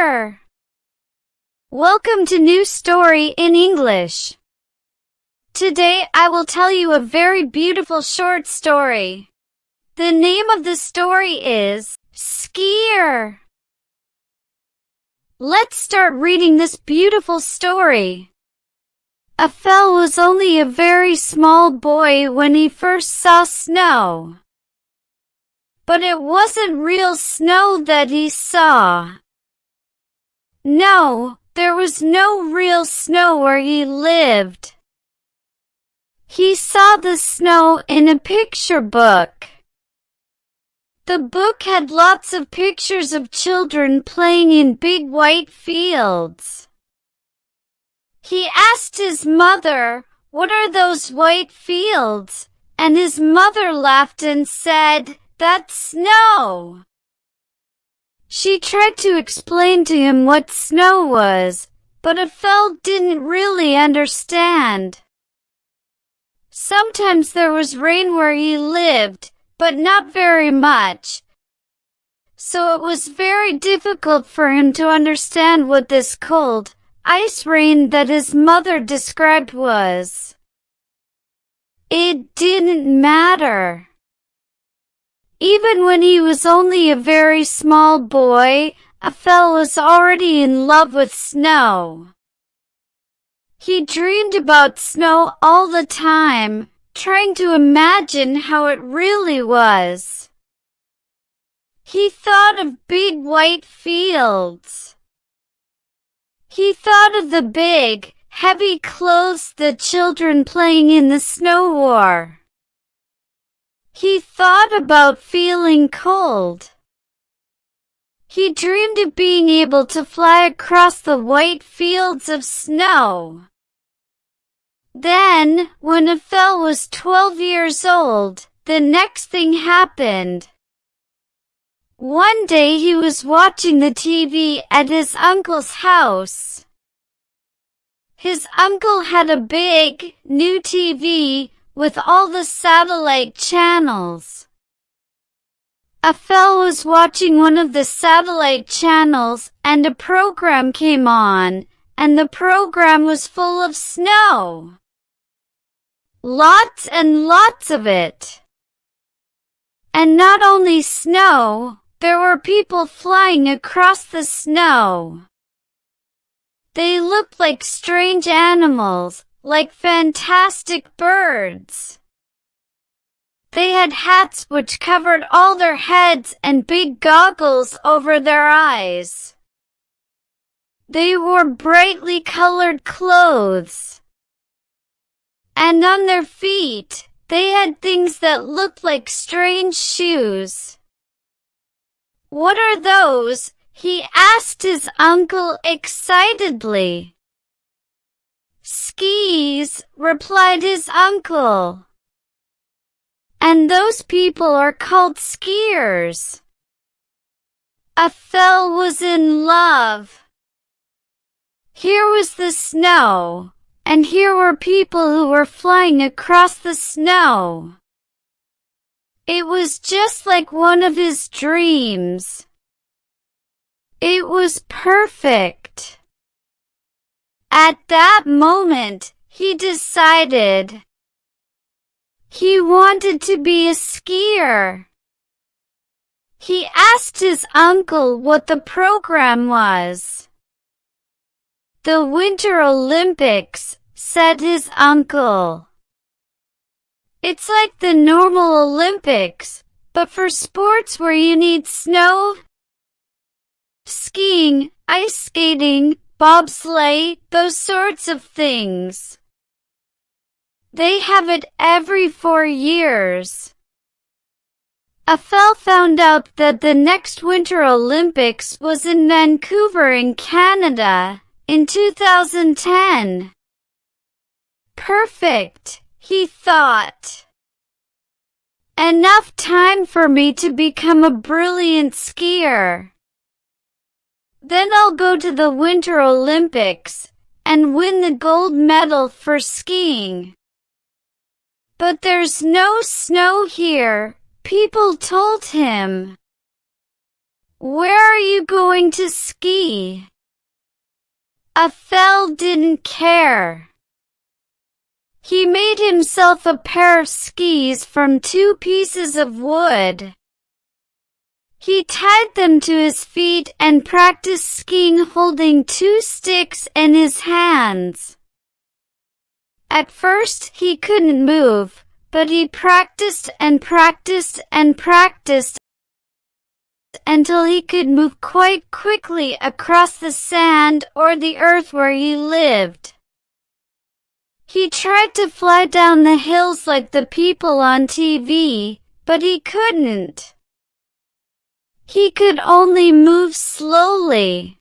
skier. Welcome to New Story in English. Today I will tell you a very beautiful short story. The name of the story is Skier. Let's start reading this beautiful story. Aphel was only a very small boy when he first saw snow. But it wasn't real snow that he saw. No, there was no real snow where he lived. He saw the snow in a picture book. The book had lots of pictures of children playing in big white fields. He asked his mother, "What are those white fields?" And his mother laughed and said, "That's snow." She tried to explain to him what snow was, but Aphel didn't really understand. Sometimes there was rain where he lived, but not very much. So it was very difficult for him to understand what this cold, ice rain that his mother described was. It didn't matter. Even when he was only a very small boy, Aphel was already in love with snow. He dreamed about snow all the time, trying to imagine how it really was. He thought of big white fields. He thought of the big, heavy clothes the children playing in the snow wore. He thought about feeling cold. He dreamed of being able to fly across the white fields of snow. Then, when Aphel was 12 years old, the next thing happened. One day he was watching the TV at his uncle's house. His uncle had a big, new TV with all the satellite channels. Aphel was watching one of the satellite channels and a program came on, and the program was full of snow. Lots and lots of it. And not only snow, there were people flying across the snow. They looked like strange animals, like fantastic birds. They had hats which covered all their heads and big goggles over their eyes. They wore brightly colored clothes. And on their feet, they had things that looked like strange shoes. "What are those?" he asked his uncle excitedly. "Skis," replied his uncle. "And those people are called skiers." Aphel was in love. Here was the snow, and here were people who were flying across the snow. It was just like one of his dreams. It was perfect. At that moment, he decided he wanted to be a skier. He asked his uncle what the program was. "The Winter Olympics," said his uncle. "It's like the normal Olympics, but for sports where you need snow, skiing, ice skating, bobsleigh, those sorts of things. They have it every 4 years." Aphel found out that the next Winter Olympics was in Vancouver in Canada in 2010. Perfect, he thought. Enough time for me to become a brilliant skier. Then I'll go to the Winter Olympics and win the gold medal for skiing. But there's no snow here, people told him. Where are you going to ski? Athel didn't care. He made himself a pair of skis from 2 pieces of wood. He tied them to his feet and practiced skiing holding 2 sticks in his hands. At first he couldn't move, but he practiced and practiced and practiced until he could move quite quickly across the sand or the earth where he lived. He tried to fly down the hills like the people on TV, but he couldn't. He could only move slowly.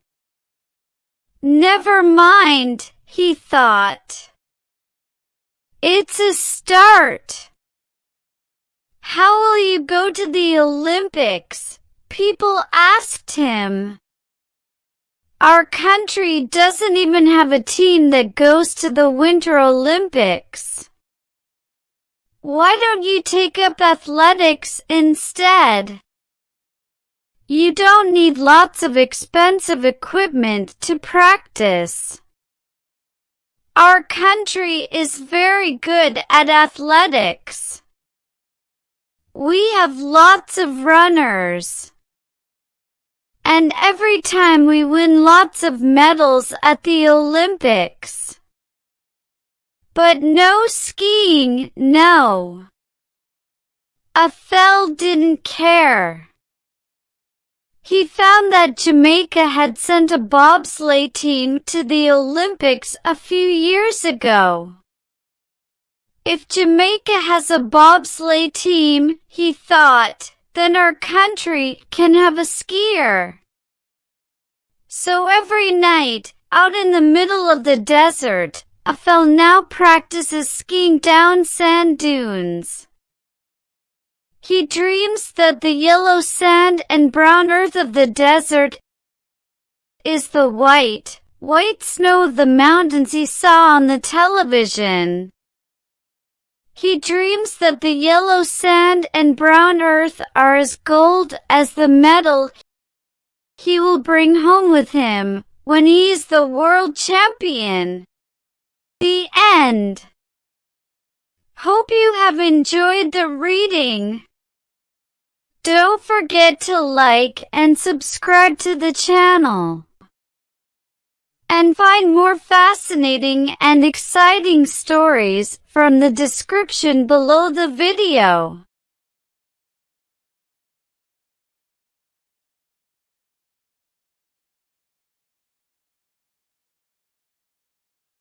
Never mind, he thought. It's a start. How will you go to the Olympics? People asked him. Our country doesn't even have a team that goes to the Winter Olympics. Why don't you take up athletics instead? You don't need lots of expensive equipment to practice. Our country is very good at athletics. We have lots of runners. And every time we win lots of medals at the Olympics. But no skiing, no. Athel didn't care. He found that Jamaica had sent a bobsleigh team to the Olympics a few years ago. If Jamaica has a bobsleigh team, he thought, then our country can have a skier. So every night, out in the middle of the desert, Athel now practices skiing down sand dunes. He dreams that the yellow sand and brown earth of the desert is the white snow of the mountains he saw on the television. He dreams that the yellow sand and brown earth are as gold as the medal he will bring home with him when he is the world champion. The end. Hope you have enjoyed the reading. Don't forget to like and subscribe to the channel. And find more fascinating and exciting stories from the description below the video.